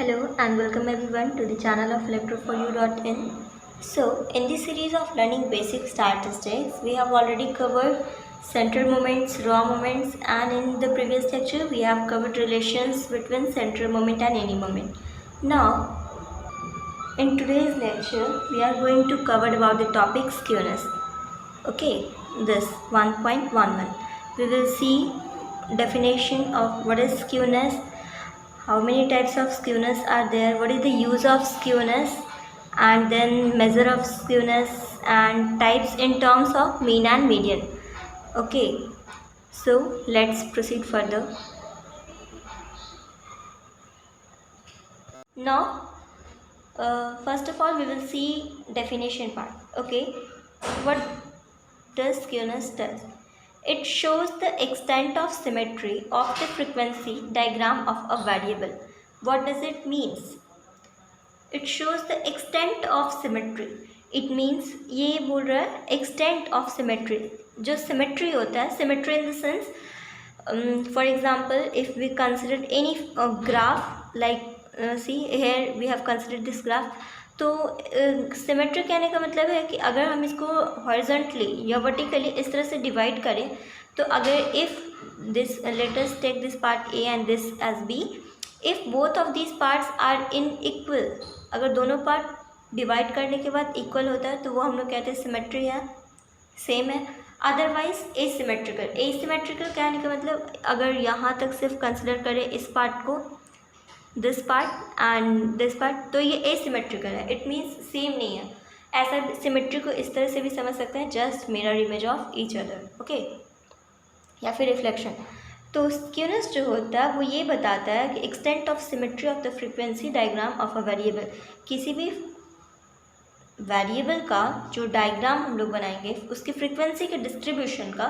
Hello and welcome everyone to the channel of electro4u.in. So, in this series of learning basic statistics, we have already covered center moments, raw moments, and in the previous lecture, we have covered relations between center moment and any moment. Now, in today's lecture, we are going to cover about the topic skewness. Okay, this 1.11. We will see definition of what is skewness, how many types of skewness are there, what is the use of skewness, and then measure of skewness and types in terms of mean and median. Okay, so let's proceed further. Now first of all we will see definition part. Okay, what does skewness does? It shows the extent of symmetry of the frequency diagram of a variable. What does it means? It shows the extent of symmetry. It means ये बोल रहा है extent of symmetry. जो symmetry होता है, symmetry in the sense, for example, if we consider any graph like see here we have considered this graph. तो symmetry कहने का मतलब है कि अगर हम इसको हॉरिजॉन्टली या वर्टिकली इस तरह से डिवाइड करें तो अगर if this let us take this part A and this as B, if both of these parts are in equal, अगर दोनों पार्ट डिवाइड करने के बाद इक्वल होता है तो वो हम लोग कहते हैं सिमेट्री है, सेम है. Otherwise asymmetrical. एसिमेट्रिकल कहने का मतलब अगर यहाँ तक सिर्फ कंसिडर करें इस पार्ट को, this part and this part, तो ये एसिमेट्रिकल है. इट मीन्स सेम नहीं है. ऐसा सिमेट्री को इस तरह से भी समझ सकते हैं, just mirror image of each other. Okay, या फिर रिफ्लेक्शन. तो स्क्यूनेस जो होता है वो ये बताता है कि extent of symmetry of the frequency diagram of a variable. किसी भी वेरिएबल का जो डायग्राम हम लोग बनाएंगे उसकी फ्रीक्वेंसी के डिस्ट्रीब्यूशन का,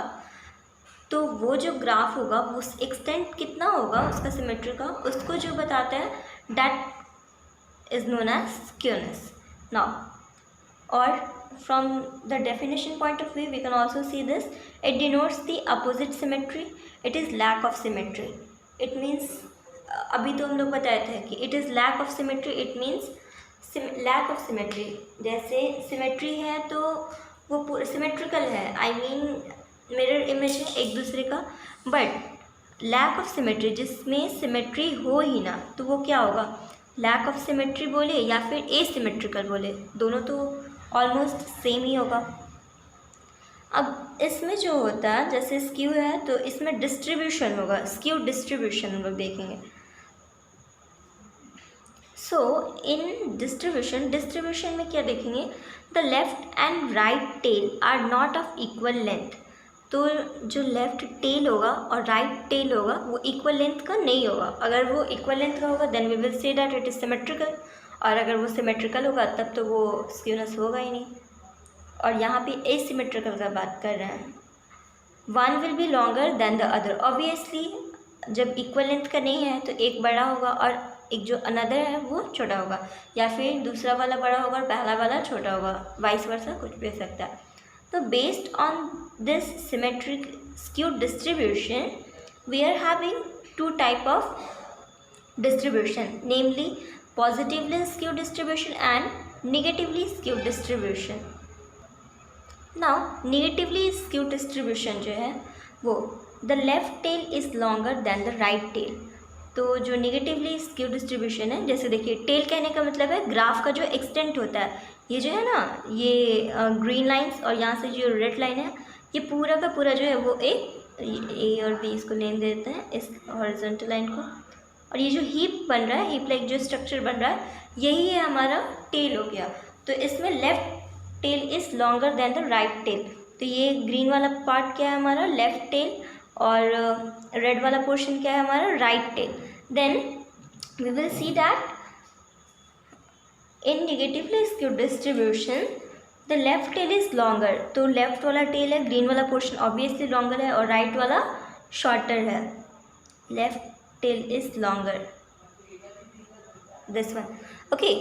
तो वो जो ग्राफ होगा वो एक्सटेंट कितना होगा उसका सिमेट्री का, उसको जो बताता है that is known as skewness. Now और from the definition point of view we can also see this. It denotes the opposite symmetry. It is lack of symmetry. It means अभी तो हम लोग बताए थे कि it is lack of symmetry. It means lack of symmetry. जैसे symmetry है तो वो symmetrical है, I mean मिरर इमेज है एक दूसरे का. बट लैक ऑफ सिमेट्री जिसमें सिमेट्री हो ही ना, तो वो क्या होगा, लैक ऑफ सिमेट्री बोले या फिर एसिमेट्रिकल बोले, दोनों तो ऑलमोस्ट सेम ही होगा. अब इसमें जो होता है जैसे स्क्यू है तो इसमें डिस्ट्रीब्यूशन होगा, स्क्यू डिस्ट्रीब्यूशन हम लोग देखेंगे. सो इन डिस्ट्रीब्यूशन में क्या देखेंगे, the left and right tail are not of equal length. तो जो लेफ्ट टेल होगा और राइट टेल होगा वो इक्वल लेंथ का नहीं होगा. अगर वो इक्वल लेंथ का होगा then we will say that it is symmetrical, और अगर वो सिमेट्रिकल होगा तब तो वो स्क्यूनेस होगा ही नहीं. और यहाँ पे एसिमेट्रिकल का बात कर रहे हैं. One will be longer than the other. Obviously जब इक्वल लेंथ का नहीं है तो एक बड़ा होगा और एक जो अनदर है वो छोटा होगा, या फिर दूसरा वाला बड़ा होगा और पहला वाला छोटा होगा, वाइस वर्सा कुछ भी हो सकता है. So based on this symmetric skewed distribution, we are having two type of distribution, namely positively skewed distribution and negatively skewed distribution. Now negatively skewed distribution जो है वो the left tail is longer than the right tail. तो जो negatively skew distribution है, जैसे देखिए tell कहने का मतलब है ग्राफ का जो एक्सटेंट होता है, ये जो है ना ये ग्रीन लाइंस और यहाँ से जो रेड लाइन है ये पूरा का पूरा जो है वो ए और बी इसको लेन देते हैं इस हॉरिजॉन्टल लाइन को. और ये जो हीप बन रहा है, हीप लाइक जो स्ट्रक्चर बन रहा है, यही है हमारा टेल हो गया. तो इसमें left tail is longer than the right tail. तो ये ग्रीन वाला पार्ट क्या है हमारा लेफ्ट टेल और रेड वाला पोर्शन क्या है हमारा right tail. Then we will see that in negatively skewed distribution the left tail is longer. तो लेफ्ट वाला टेल है, ग्रीन वाला पोर्शन ऑब्वियसली लॉन्गर है और राइट वाला शॉर्टर है. Left tail is longer, this one. Okay,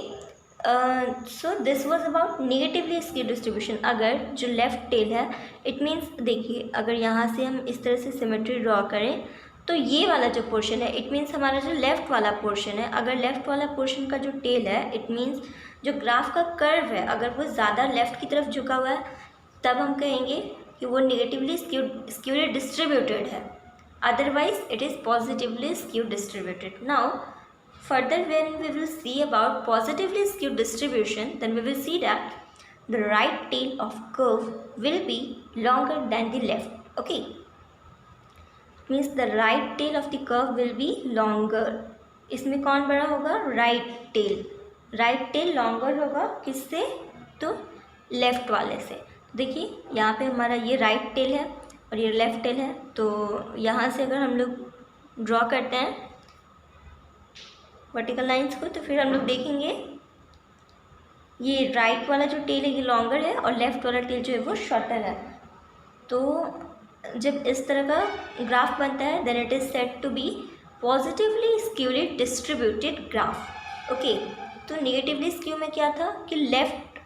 so this was about negatively skewed distribution. अगर जो लेफ्ट टेल है इट मीन्स देखिए अगर यहाँ से हम इस तरह से सिमेट्री ड्रॉ करें तो ये वाला जो पोर्शन है इट मीन्स हमारा जो लेफ़्ट वाला पोर्शन है, अगर लेफ़्ट वाला पोर्शन का जो टेल है इट मीन्स जो ग्राफ का कर्व है अगर वो ज़्यादा लेफ़्ट की तरफ झुका हुआ है तब हम कहेंगे कि वो नेगेटिवली स्क्यूली डिस्ट्रीब्यूटेड है, otherwise it is positively skewed distributed. Now further when we will see about positively skewed distribution, then we will see that the right tail of curve will be longer than the left. Okay, means the right tail of the curve will be longer. इसमें कौन बड़ा होगा? right tail. right tail longer होगा किससे? तो left वाले से। देखिए यहाँ पे हमारा ये राइट टेल है और ये लेफ़्ट टेल है, तो यहाँ से अगर हम लोग ड्रॉ करते हैं वर्टिकल लाइंस को तो फिर हम लोग देखेंगे ये राइट वाला जो टेल है ये लॉन्गर है और लेफ़्ट वाला टेल जो है वो शॉर्टर है। तो जब इस तरह का ग्राफ बनता है then it is said to be positively skewly distributed graph. Okay, तो नेगेटिवली स्क्यू में क्या था कि लेफ़्ट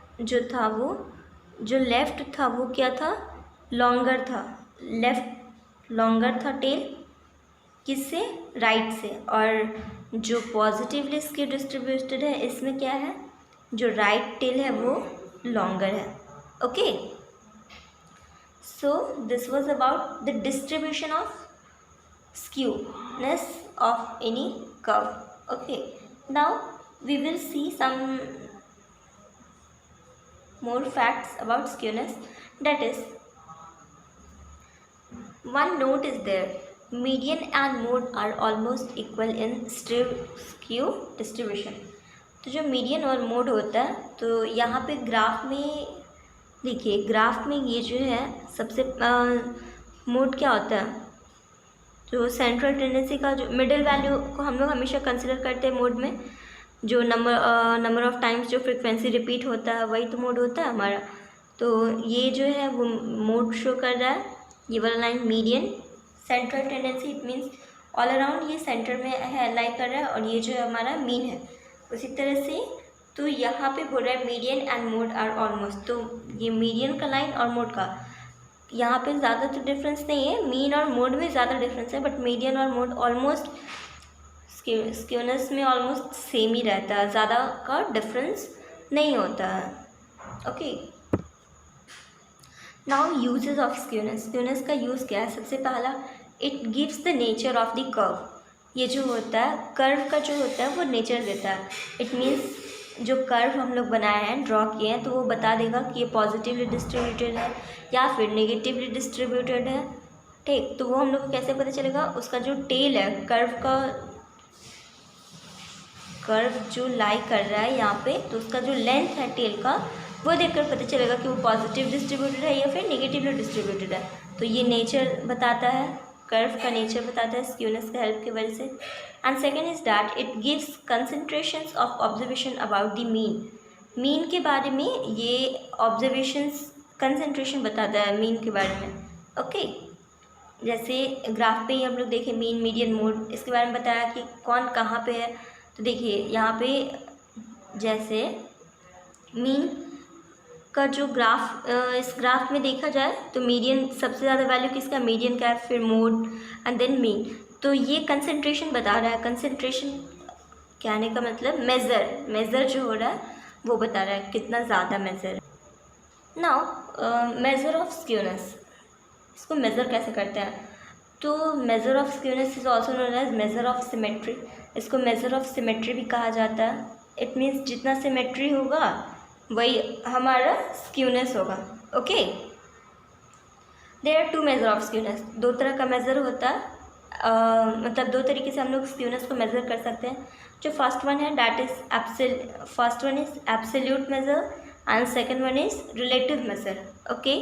जो लेफ़्ट था वो क्या था? लॉन्गर था, लेफ़्ट लॉन्गर था टेल किससे? राइट से। और जो पॉजिटिवली स्क्यू डिस्ट्रीब्यूटेड है इसमें क्या है? जो राइट टेल है वो लॉन्गर है। Okay, so this was about the distribution of skewness of any curve. Okay, now we will see some more facts about skewness, that is one note is there, median and mode are almost equal in skew distribution। तो जो median और mode होता है तो यहाँ पे graph में देखिए, ग्राफ में ये जो है सबसे मोड क्या होता है? जो सेंट्रल टेंडेंसी का जो मिडिल वैल्यू को हम लोग हमेशा कंसिडर करते हैं मोड में, जो नंबर ऑफ़ टाइम्स जो फ्रिक्वेंसी रिपीट होता है वही तो मोड होता है हमारा। तो ये जो है वो मोड शो कर रहा है, ये वाला line median. Central tendency it means all around ये सेंटर में है लाई कर रहा है, और ये जो है हमारा मीन है। उसी तरह से तो यहाँ पे बोल रहा है median and mode are almost, तो ये मीडियन का लाइन और मोड का यहाँ पे ज़्यादा तो डिफरेंस नहीं है, मीन और मोड में ज़्यादा डिफरेंस है, बट मीडियन और मोड ऑलमोस्ट स्क्यूनेस में ऑलमोस्ट सेम ही रहता है, ज़्यादा का डिफरेंस नहीं होता है। Okay, now uses of skewness. Skewness का यूज़ क्या है? सबसे पहला, it gives the nature of the curve. ये जो होता है कर्व का जो होता है वो नेचर देता है। इट मीन्स जो कर्व हम लोग बनाए हैं, ड्रॉ किए हैं, तो वो बता देगा कि ये पॉजिटिवली डिस्ट्रीब्यूटेड है या फिर नेगेटिवली डिस्ट्रीब्यूटेड है। ठीक, तो वो हम लोग को कैसे पता चलेगा? उसका जो टेल है कर्व जो लाई कर रहा है यहाँ पे, तो उसका जो लेंथ है टेल का वो देखकर पता चलेगा कि वो पॉजिटिव डिस्ट्रीब्यूटेड है या फिर नेगेटिवली डिस्ट्रीब्यूटेड है। तो ये नेचर बताता है, कर्व का नेचर बताता है स्क्यूनेस के हेल्प की वजह से। And second is that it gives concentrations of observation about the mean. Mean के बारे में ये ऑब्जर्वेशंस कंसंट्रेशन बताता है मीन के बारे में। ओके, जैसे ग्राफ पे ही हम लोग देखें मीन, मीडियन, मोड, इसके बारे में बताया कि कौन कहाँ पे है। तो देखिए यहाँ पे जैसे मीन का जो ग्राफ इस ग्राफ में देखा जाए तो मीडियन सबसे ज़्यादा वैल्यू किसका? मीडियन का है, फिर मोड एंड देन मीन। तो ये कंसंट्रेशन बता रहा है। कंसंट्रेशन कहने का मतलब मेज़र जो हो रहा है वो बता रहा है कितना ज़्यादा मेज़र है। नाउ मेज़र ऑफ स्क्यूनेस, इसको मेज़र कैसे करते हैं? तो measure of skewness is also known as measure of symmetry. इसको मेज़र ऑफ सिमेट्री भी कहा जाता है। इट मीन्स जितना सिमेट्री होगा वही हमारा स्क्यूनेस होगा। Okay, there are two measure of skewness. दो तरह का मेज़र होता है, मतलब दो तरीके से हम लोग स्क्यूनेस को मेज़र कर सकते हैं। जो फर्स्ट वन है that is first one is absolute measure and second one is relative measure. Okay,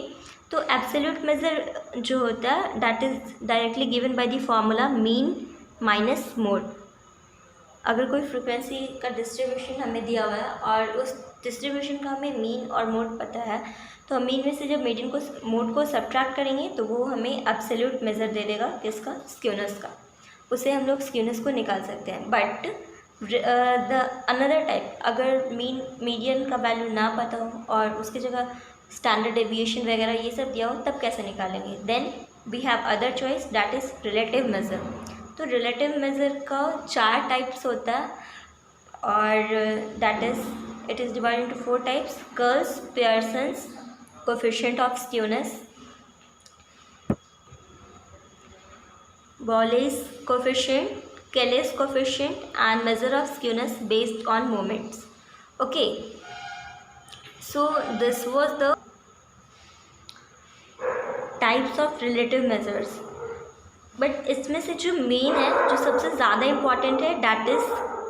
तो एब्सोल्यूट मेज़र जो होता है that is directly given by the formula mean minus mode. अगर कोई फ्रिक्वेंसी का डिस्ट्रीब्यूशन हमें दिया हुआ है और उस डिस्ट्रीब्यूशन का हमें मीन और मोड पता है, तो हम मीन में से जब मीडियन को मोड को सब्ट्रैक्ट करेंगे तो वो हमें एब्सोल्यूट मेज़र दे देगा किसका? स्क्यूनेस का। उससे हम लोग स्क्यूनेस को निकाल सकते हैं। बट द अनदर टाइप, अगर मीडियन का वैल्यू ना पता हो और उसकी जगह स्टैंडर्ड डेविएशन वगैरह ये सब दिया हो, तब कैसे निकालेंगे? Then we have other choice that is relative measure. तो रिलेटिव मेज़र का 4 टाइप्स होता है और that is it is divided into 4 types: Karl's, Pearson's, coefficient of skewness, Borlase coefficient, Kelly's coefficient, and measure of skewness based on moments. Okay, so this was the types of relative measures. But इसमें से जो main है, जो सबसे ज़्यादा important है, that is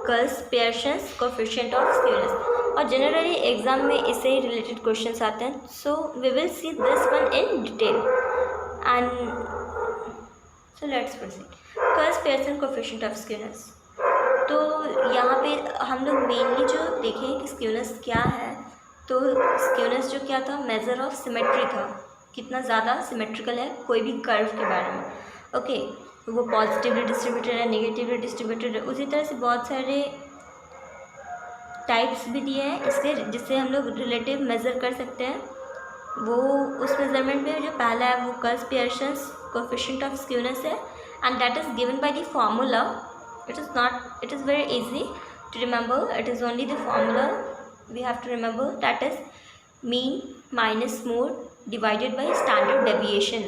Karl's, Pearson's, coefficient of skewness. और generally exam में इससे रिलेटेड क्वेश्चंस आते हैं। So we will see this one in detail and so let's proceed. Karl's, Pearson, coefficient of skewness. तो यहाँ पे हम लोग मेनली जो देखें कि स्क्यूनेस क्या है, तो स्क्यूनेस जो क्या था, मेजर ऑफ सिमेट्री था, कितना ज़्यादा सिमेट्रिकल है कोई भी कर्व के बारे में। ओके, वो पॉजिटिवली डिस्ट्रीब्यूटेड है, नेगेटिवली डिस्ट्रीब्यूटेड है। उसी तरह से बहुत सारे टाइप्स भी दिए हैं इसके, जिससे हम लोग रिलेटिव मेज़र कर सकते हैं। वो उस मेजरमेंट में जो पहला है वो Karl's, Pearson's, coefficient of skewness है, and that is given by the formula. It is very easy to remember. It is only the formula we have to remember, that is mean minus mode divided by standard deviation.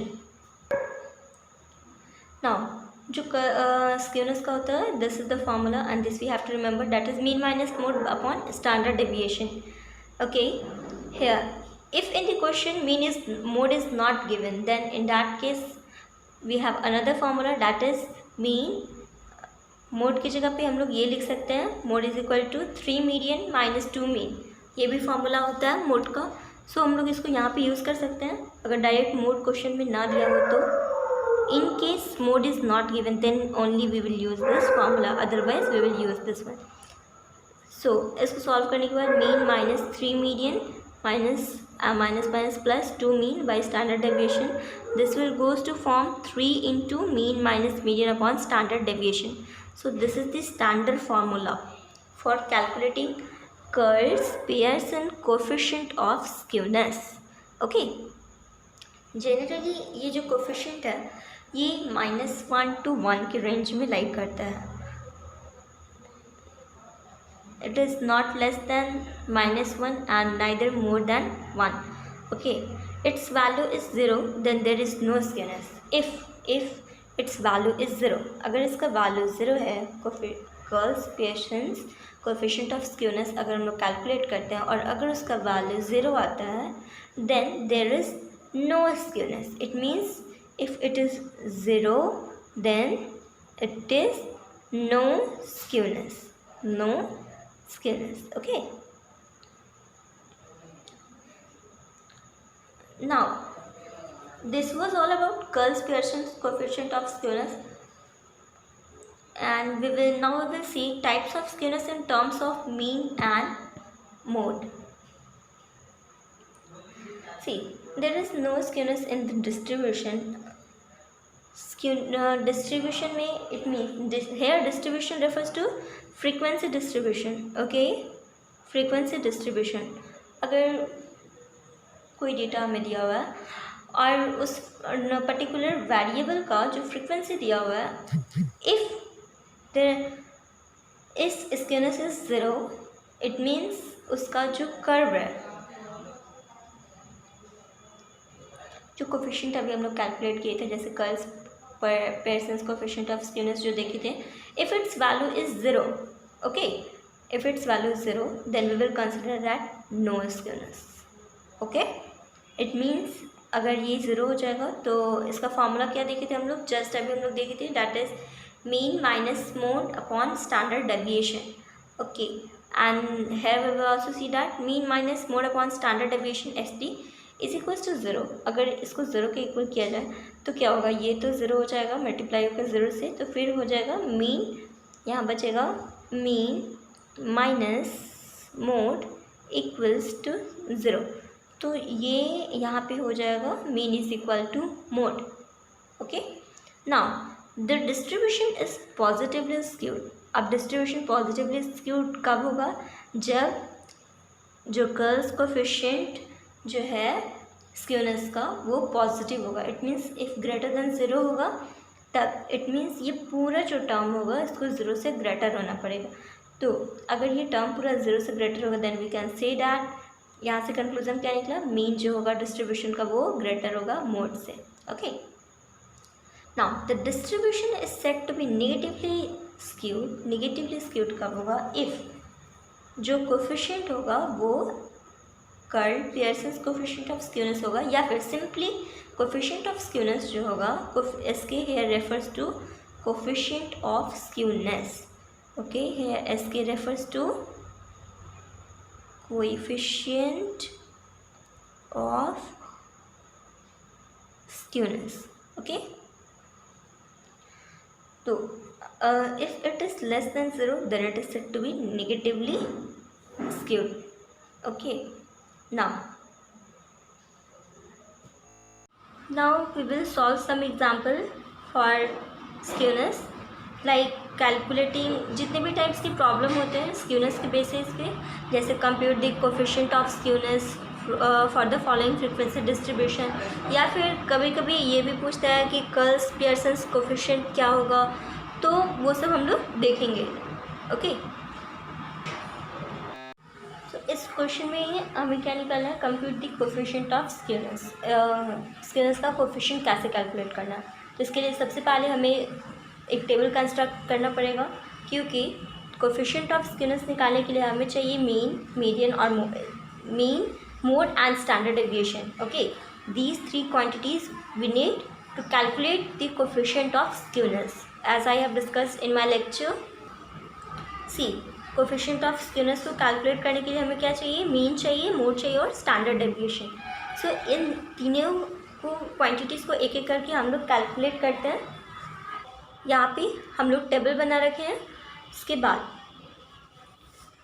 Now जो skewness का होता है, this is the formula and this we have to remember, that is mean minus mode upon standard deviation. Okay, here if in the question mean is mode is not given, then in that case we have another formula, that is mean. Mode की जगह पे हम लोग ये लिख सकते हैं, mode is equal to 3 median minus 2 mean. ये भी फॉर्मूला होता है मोड का. सो हम लोग इसको यहाँ पे यूज़ कर सकते हैं अगर डायरेक्ट मोड क्वेश्चन में ना दिया हो तो. In case mode is not given then only we will use this formula, otherwise we will use this one. So इसको सॉल्व करने के बाद mean minus 3 median minus minus plus 2 mean by standard deviation. This will goes to form 3 into mean minus median upon standard deviation. So this is the standard formula for calculating Curl's Pearson coefficient of skewness. Okay, generally ये जो coefficient है ये -1 to 1 के range में लाई करता है. It is not less than -1 and neither more than 1. Okay, its value is 0, then there is no skewness. If its value is 0, अगर इसका value 0 है, curls, Pearson's, coefficient of skewness अगर हम लोग कैलकुलेट करते हैं और अगर उसका value 0 आता है, then there is no skewness. It means if it is 0, then it is no skewness. No skewness. Okay, now this was all about Curl's, Pearson's coefficient of skewness, and we will see types of skewness in terms of mean and mode. See, there is no skewness in the distribution. Distribution में it means here distribution refers to frequency distribution. Okay, frequency distribution. अगर कोई data हमें दिया हुआ है और उस particular variable का जो फ्रीक्वेंसी दिया हुआ है, इफ़ इस स्क्यूनेस इज 0, इट मीन्स उसका जो कर्व है, जो कोफिशिएंट अभी हम लोग कैलकुलेट किए थे, जैसे Karl's, Pearson's coefficient of skewness जो देखे थे, if its value is 0, okay, if its value is 0, then we will consider that no skewness. Okay, it means अगर ये 0 हो जाएगा तो इसका फॉर्मूला क्या देखे थे हम लोग, जस्ट अभी हम लोग देखे थे, that is mean minus mode upon standard deviation. Okay, and here we will also see that mean minus mode upon standard deviation ST is equals to 0. अगर इसको 0 के इक्वल किया जाए तो क्या होगा, ये तो 0 हो जाएगा, मल्टीप्लाई होकर 0 से, तो फिर हो जाएगा मीन, यहाँ बचेगा mean minus mode equals to 0. तो ये यहाँ पे हो जाएगा mean is equal to mode. Okay, now the distribution is positively skewed. अब डिस्ट्रीब्यूशन पॉजिटिवली स्क्यूड कब होगा, जब जो कर्ल्स कोफिशिएंट जो है स्क्यूनेस का वो पॉजिटिव होगा. It means if greater than 0 होगा तब इट मीन्स ये पूरा जो टर्म होगा इसको ज़ीरो से ग्रेटर होना पड़ेगा। तो अगर ये टर्म पूरा ज़ीरो से ग्रेटर होगा then we can say that, यहाँ से कंक्लूजन क्या निकला, मीन जो होगा डिस्ट्रीब्यूशन का वो ग्रेटर होगा मोड से। Okay, now the distribution is said to be negatively skewed. Negatively skewed कब होगा, इफ़ जो कोफिशिएंट होगा वो Karl Pearson's coefficient of skewness होगा, या फिर सिंपली कोफिशिएंट ऑफ स्क्यूनेस जो होगा, SK here refers to coefficient of skewness. Okay, here SK refers to coefficient of skewness. Okay, तो if it is less than 0 then it is said to be negatively skewed. Okay, now we will solve some example for skewness, like calculating जितने भी types की problem होते हैं skewness के basis पे, जैसे compute the coefficient of skewness for the following frequency distribution, या फिर कभी कभी ये भी पूछता है कि कर्ल्स पियर्सन्स कोफिशिएंट क्या होगा, तो वो सब हम लोग देखेंगे। ओके, तो इस क्वेश्चन में हमें क्या निकालना है, compute the coefficient of skewness. Skewness का कोफिशिएंट कैसे कैलकुलेट करना है, तो इसके लिए सबसे पहले हमें एक टेबल कंस्ट्रक्ट करना पड़ेगा, क्योंकि कोफिशिएंट ऑफ स्क्यूनेस निकालने के लिए हमें चाहिए मीन, मीडियन और mean, mode and standard deviation. Okay, these three quantities we need to calculate the coefficient of skewness as I have discussed in my lecture. See, coefficient of skewness को calculate करने के लिए हमें क्या चाहिए, mean चाहिए, mode चाहिए और स्टैंडर्ड डेविएशन। सो इन तीनों को क्वांटिटीज़ को एक एक करके हम लोग कैलकुलेट करते हैं। यहाँ पे हम लोग टेबल बना रखे हैं, उसके बाद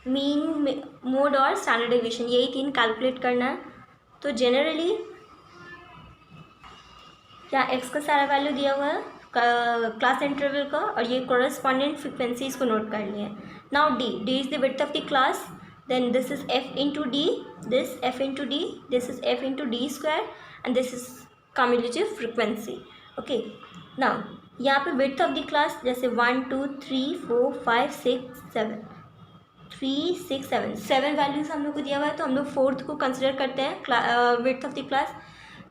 मीन, मोड और स्टैंडर्ड डेविएशन यही तीन कैलकुलेट करना है। तो जनरली यहाँ एक्स का सारा वैल्यू दिया हुआ है क्लास इंटरवल का, और ये कोरस्पॉन्डेंट फ्रिक्वेंसीज को नोट कर लिए। Now D is the width of the class, then this is F into D, this F into D, this is F into D square, and this is cumulative frequency. Okay, now यहाँ पे width of the class जैसे 1 2 3 4 5 6 7 3 6 7 7 values हम लोग को दिया हुआ है, तो हम लोग फोर्थ को कंसिडर करते हैं width of the class.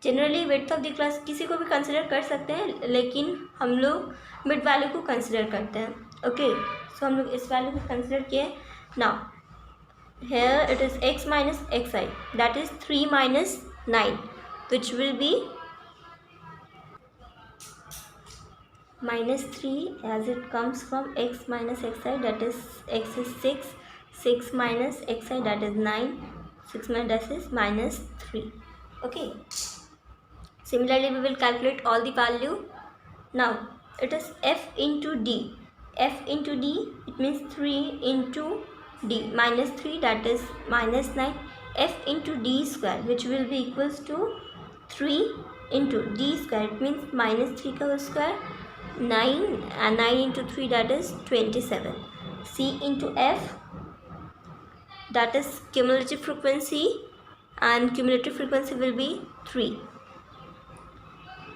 Generally width of the class किसी को भी कंसिडर कर सकते हैं, लेकिन हम लोग मिड वैल्यू को कंसिडर करते हैं। ओके, सो हम लोग इस वैल्यू को कंसिडर किए। Now here it is x minus x I, that is 3 minus 9, which will be -3 as it comes from x minus xi, that is x is 6, 6 minus xi, that is 9, 6 minus that is -3. Okay, similarly we will calculate all the value. Now it is f into d, f into d, it means 3 into d, -3 that is -9, f into d square which will be equals to 3 into d square, it means -3 का square 9, and 9 into 3 that is 27. C into f, that is cumulative frequency, and cumulative frequency will be 3.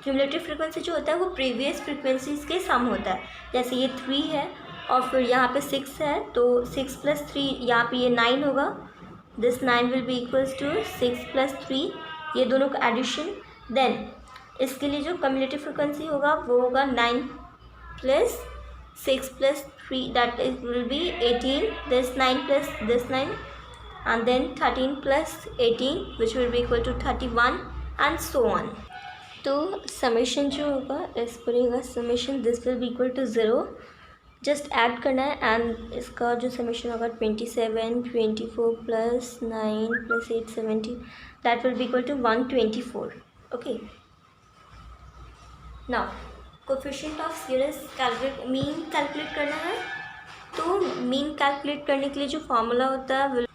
Cumulative frequency जो होता है वो previous frequencies के सम होता है, जैसे ये 3 है और फिर यहाँ पे 6 है, तो 6 + 3 यहाँ पे ये 9 होगा, this 9 will be equals to 6 + 3, ये दोनों का एडिशन। देन इसके लिए जो कम्युलेटिव फ्रीक्वेंसी होगा वो होगा 9 + 6 + 3, that is will be 18, this 9 + this 9, and then 13 + 18 which will be equal to 31 and so on. तो समेशन जो होगा इस पर होगा summation this will be equal to 0, just add करना है, एंड इसका जो समेशन होगा 27 24 + 9 + 8 70, that will be equal to 124. Okay, now coefficient of skewness calculate, mean calculate करना है। तो मीन कैलकुलेट करने के लिए जो फॉर्मूला होता है,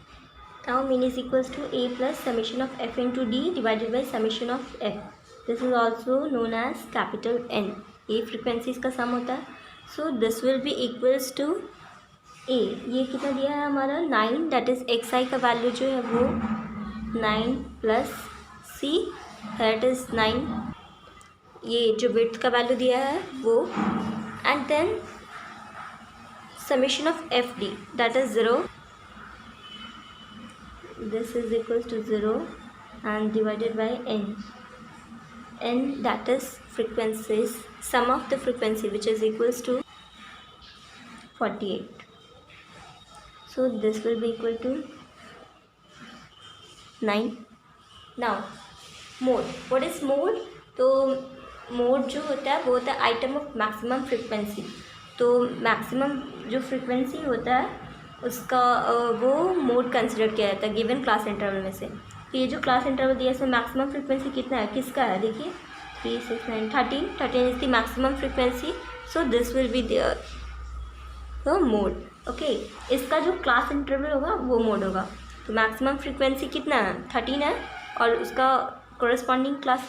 now mean is equals to a + summation of f into D divided by summation of f. This is also known as capital N. ये फ्रिक्वेंसीज का सम होता है, so this will be equals to a, ये कितना दिया है हमारा 9, that is xi का वैल्यू जो है वो 9 + c, दैट इज 9 ये जो विड्थ का वैल्यू दिया है वो, and then summation of fd that is 0, this is equals to 0 and divided by n that is frequencies, sum of the frequency which is equals to 48. So this will be equal to 9. Now mode, what is mode? तो mode जो होता है वो होता है item of maximum frequency. तो maximum जो frequency होता है उसका वो मोड कंसिडर किया जाता है गिवन क्लास इंटरवल में से। तो ये जो क्लास इंटरवल दिया है इसमें मैक्सिमम फ्रिक्वेंसी कितना है, किसका है, देखिए 3, 6, 9, 13 is the maximum frequency. So this will be there तो मोड। ओके, इसका जो क्लास इंटरवल होगा वो मोड होगा। तो मैक्सिमम फ्रिक्वेंसी कितना है, 13 है, और उसका कोरस्पॉन्डिंग क्लास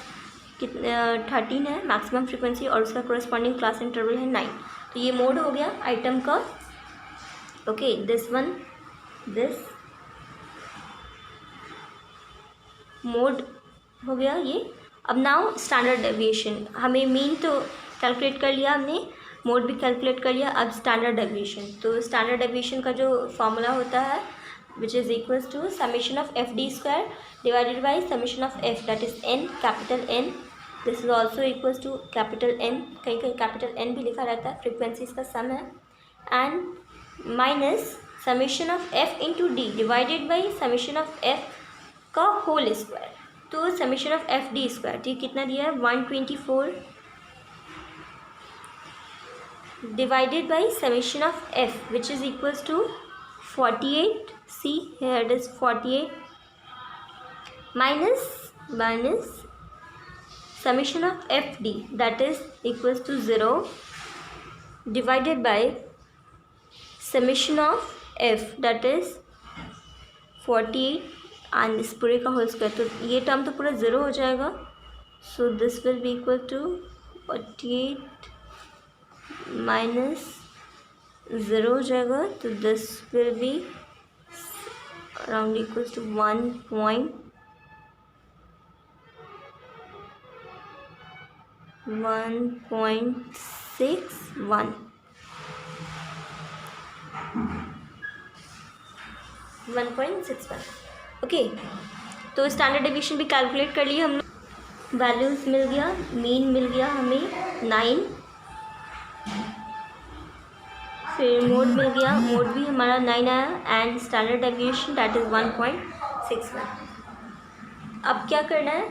कितना 13 है मैक्सिमम फ्रिक्वेंसी, और उसका कोरस्पॉन्डिंग क्लास इंटरवल है 9। तो ये मोड हो गया आइटम का। ओके, दिस मोड हो गया ये। अब नाउ स्टैंडर्ड डेविएशन, हमें मीन तो कैलकुलेट कर लिया हमने, मोड भी कैलकुलेट कर लिया, अब स्टैंडर्ड डेविएशन। तो स्टैंडर्ड डेविएशन का जो फॉर्मूला होता है which is equals to summation of fd square divided by summation of f, that is n, capital N. This is also equals to capital N, कहीं कहीं capital N भी लिखा रहता है, फ्रिक्वेंसीज का सम है, and minus summation of f into d divided by summation of f का whole square. तो summation of f d square ठीक कितना दिया है 124 divided by summation of f which is equals to 48, see here it is 48 minus summation of fd that is equals to 0 divided by summation of f that is 48 and इस पूरे का whole square. तो ये term तो पूरा 0 हो जाएगा। So this will be equal to 48 minus 0 हो जाएगा। तो this will be around equals to 1.61 1.61। Okay, तो स्टैंडर्ड डेविएशन भी कैलकुलेट कर लिए हम लोग, वैल्यूज मिल गया, मीन मिल गया हमें 9, फिर मोड मिल गया, मोड भी हमारा 9 आया, and standard deviation that is 1.61। अब क्या करना है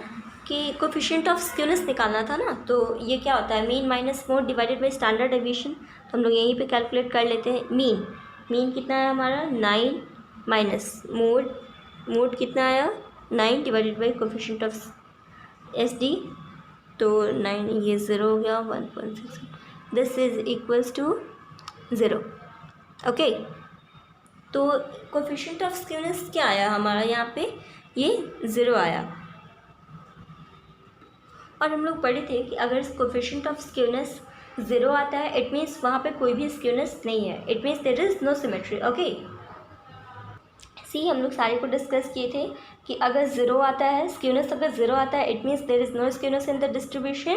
कि कोफिशिएंट ऑफ स्क्यूनेस निकालना था ना। तो ये क्या होता है, mean minus mode divided by standard deviation. तो हम लोग यहीं पे कैलकुलेट कर लेते हैं। मीन कितना है हमारा 9 माइनस मोड कितना आया 9 divided by coefficient of S D. तो 9 ये 0 हो गया 1.6, this is equals to 0। Okay, तो कोफिशिएंट ऑफ स्क्यूनेस क्या आया हमारा यहाँ पे, ये 0 आया। और हम लोग पढ़े थे कि अगर कोफिशिएंट ऑफ स्क्यूनेस 0 आता है इट मीन्स वहाँ पे कोई भी स्क्यूनेस नहीं है, it means there is no symmetry. Okay, see हम लोग सारे को डिस्कस किए थे कि अगर 0 आता है, स्क्यूनेस अगर 0 आता है it means there is no skewness in the distribution,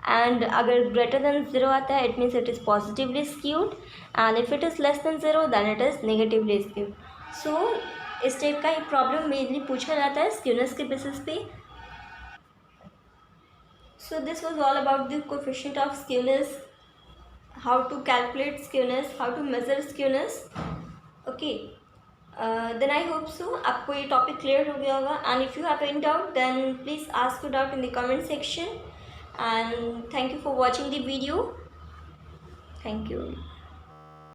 and अगर ग्रेटर देन 0 आता है it means it is positively skewed, and if it is less than 0 then it is negatively skewed. So इस type का एक problem mainly पूछा जाता है skewness के बेसिस पे। So this was all about the coefficient of skewness, how to calculate skewness, how to measure skewness. Okay, then I hope so आपको ये topic clear हो गया होगा, and if you have any doubt then please ask your doubt in the comment section, and thank you for watching the video. Thank you.